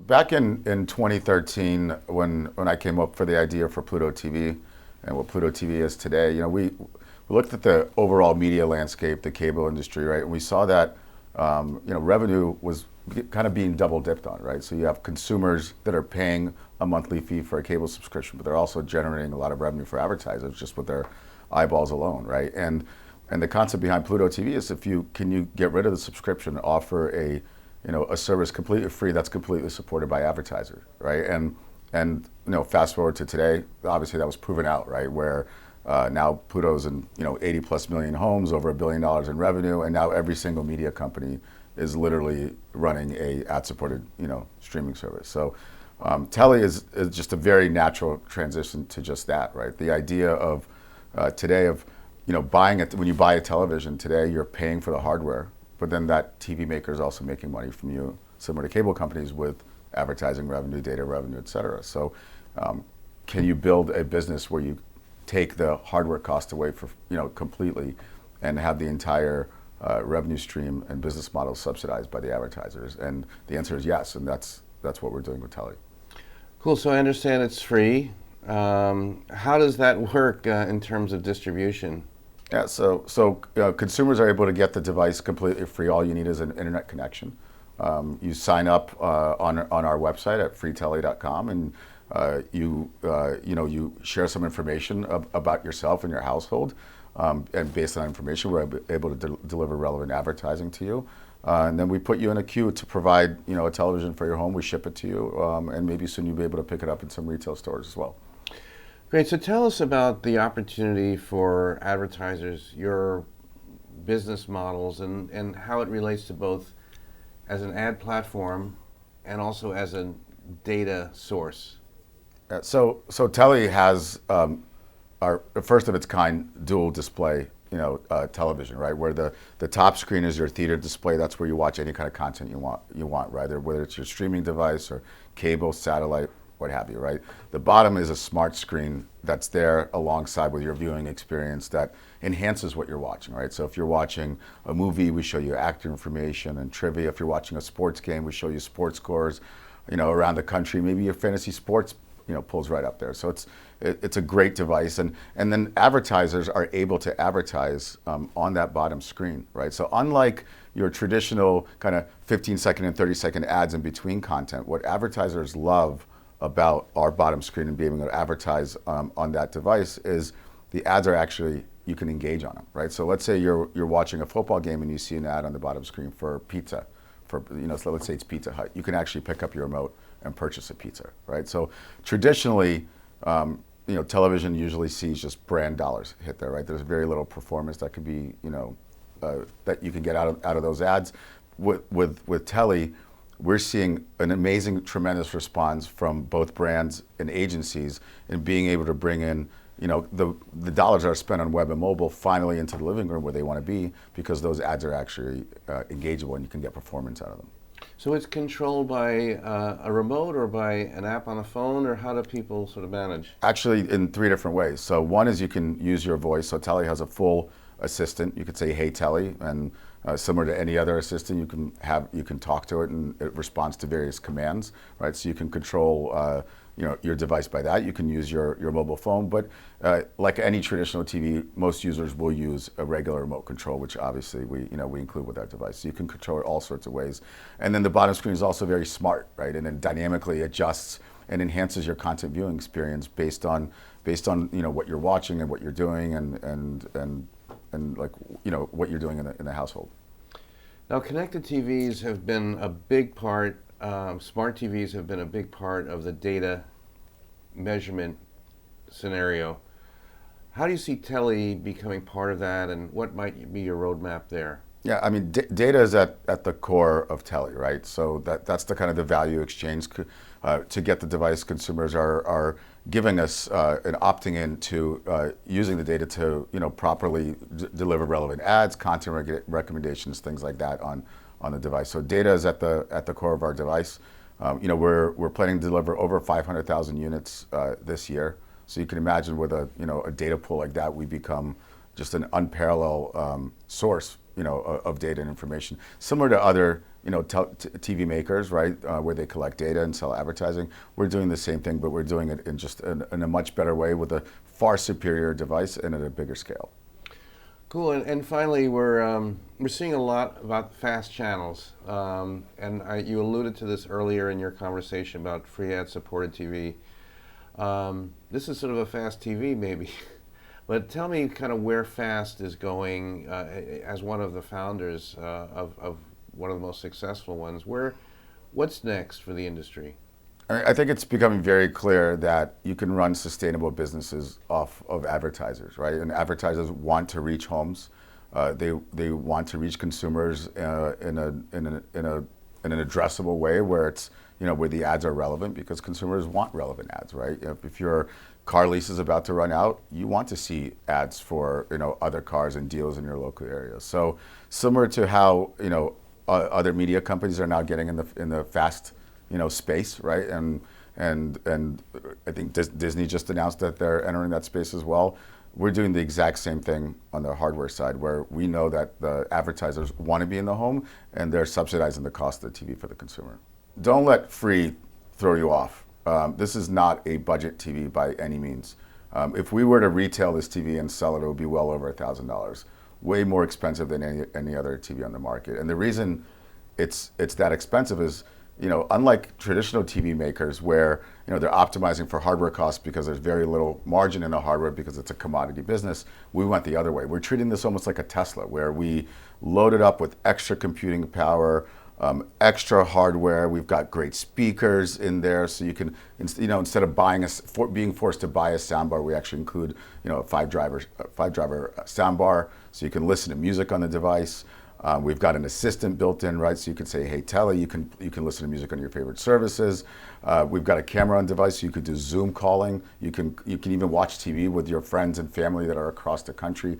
back in 2013, when I came up for the idea for Pluto TV and what Pluto TV is today, we looked at the overall media landscape, the cable industry, right? And we saw that, revenue was kind of being double dipped on, right? So you have consumers that are paying a monthly fee for a cable subscription, but they're also generating a lot of revenue for advertisers just with their eyeballs alone, right? And the concept behind Pluto TV is can you get rid of the subscription and offer a service completely free that's completely supported by advertisers, right? And fast forward to today, obviously that was proven out, right? Where now Pluto's in 80 plus million homes, over $1 billion in revenue, and now every single media company is literally running a ad-supported streaming service. So Telly is just a very natural transition to just that, right? The idea of today of buying it, when you buy a television today, you're paying for the hardware, but then that TV maker is also making money from you, similar to cable companies with advertising revenue, data revenue, et cetera. So can you build a business where you take the hardware cost away for completely and have the entire revenue stream and business model subsidized by the advertisers? And the answer is yes, and that's what we're doing with Telly. Cool. So I understand it's free. How does that work in terms of distribution? Yeah, so consumers are able to get the device completely free. All you need is an internet connection. You sign up on our website at freetelly.com, and you share some information about yourself and your household, and based on that information, we're able to deliver relevant advertising to you. And then we put you in a queue to provide a television for your home. We ship it to you, and maybe soon you'll be able to pick it up in some retail stores as well. Great. So tell us about the opportunity for advertisers, your business models, and how it relates to both as an ad platform and also as a data source. So Telly has our first of its kind dual display television, right? Where the top screen is your theater display. That's where you watch any kind of content you want, right? Whether it's your streaming device or cable, satellite, what have you, right? The bottom is a smart screen that's there alongside with your viewing experience that enhances what you're watching, right? So if you're watching a movie, we show you actor information and trivia. If you're watching a sports game, we show you sports scores, around the country. Maybe your fantasy sports, pulls right up there. So it's a great device, and then advertisers are able to advertise on that bottom screen, right? So unlike your traditional kind of 15-second and 30-second ads in between content, what advertisers love about our bottom screen and being able to advertise on that device is the ads are actually, you can engage on them, right? So let's say you're watching a football game and you see an ad on the bottom screen for pizza, so let's say it's Pizza Hut. You can actually pick up your remote and purchase a pizza, right? So traditionally, television usually sees just brand dollars hit there, right? There's very little performance that could be, that you can get out of those ads. With Telly, we're seeing an amazing, tremendous response from both brands and agencies in being able to bring in, the dollars that are spent on web and mobile finally into the living room where they want to be, because those ads are actually engageable and you can get performance out of them. So it's controlled by a remote or by an app on a phone, or how do people sort of manage? Actually, in 3 different ways. So one is you can use your voice. So Telly has a full assistant. You could say, "Hey Telly," and similar to any other assistant, you can talk to it and it responds to various commands, right? So you can control your device by that. You can use your mobile phone, but like any traditional TV, most users will use a regular remote control, which obviously we include with our device. So you can control it all sorts of ways. And then the bottom screen is also very smart, right? And it dynamically adjusts and enhances your content viewing experience based on what you're watching and what you're doing and like what you're doing in the household. Now, connected TVs have been a big part. Smart TVs have been a big part of the data measurement scenario. How do you see Telly becoming part of that, and what might be your roadmap there? Yeah, I mean, data is at the core of Telly, right? So that's the kind of the value exchange to get the device. Consumers are giving us and opting in to using the data to properly deliver relevant ads, content recommendations, things like that on the device. So data is at the core of our device. We're planning to deliver over 500,000 units this year. So you can imagine with a data pool like that, we become just an unparalleled source of data and information, similar to other TV makers, right, where they collect data and sell advertising. We're doing the same thing, but we're doing it in a much better way with a far superior device and at a bigger scale. Cool. And finally, we're seeing a lot about fast channels, you alluded to this earlier in your conversation about free ad-supported TV. This is sort of a fast TV, maybe. But tell me kind of where fast is going as one of the founders of one of the most successful ones. What's next for the industry? I think it's becoming very clear that you can run sustainable businesses off of advertisers, right? And advertisers want to reach homes. They want to reach consumers in an addressable way where it's where the ads are relevant, because consumers want relevant ads, right? If your car lease is about to run out, you want to see ads for other cars and deals in your local area. So similar to how other media companies are now getting in the fast space, right? And I think Disney just announced that they're entering that space as well. We're doing the exact same thing on the hardware side, where we know that the advertisers want to be in the home and they're subsidizing the cost of the TV for the consumer. Don't let free throw you off. This is not a budget TV by any means. If we were to retail this TV and sell it, it would be well over $1,000, way more expensive than any other TV on the market. And the reason it's that expensive is, unlike traditional TV makers where they're optimizing for hardware costs because there's very little margin in the hardware because it's a commodity business, we went the other way. We're treating this almost like a Tesla, where we load it up with extra computing power, extra hardware. We've got great speakers in there, so you can, instead of being forced to buy a soundbar, we actually include, a five-driver soundbar, so you can listen to music on the device. We've got an assistant built in, right? So you can say, "Hey, Telly," you can listen to music on your favorite services. We've got a camera on device, so you could do Zoom calling. You can even watch TV with your friends and family that are across the country.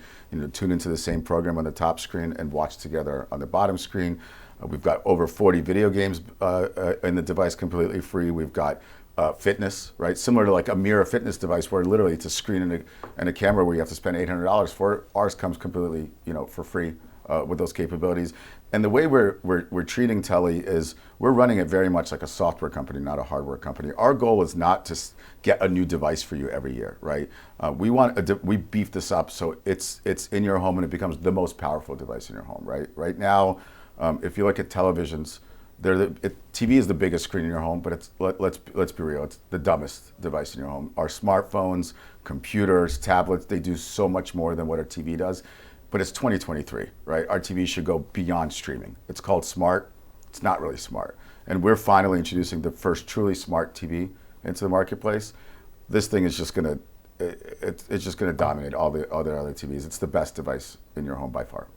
Tune into the same program on the top screen and watch together on the bottom screen. We've got over 40 video games in the device completely free. We've got fitness, right? Similar to like a Mirror fitness device, where literally it's a screen and a camera where you have to spend $800 for. Ours comes completely, for free with those capabilities. And the way we're treating Telly is we're running it very much like a software company, not a hardware company. Our goal is not to get a new device for you every year, right? We beef this up so it's in your home and it becomes the most powerful device in your home, right? Right now, if you look at televisions, TV is the biggest screen in your home, but let's be real, it's the dumbest device in your home. Our smartphones, computers, tablets, they do so much more than what our TV does. But it's 2023, right? Our TV should go beyond streaming. It's called smart. It's not really smart. And we're finally introducing the first truly smart TV into the marketplace. This thing is just gonna dominate all the other TVs. It's the best device in your home by far.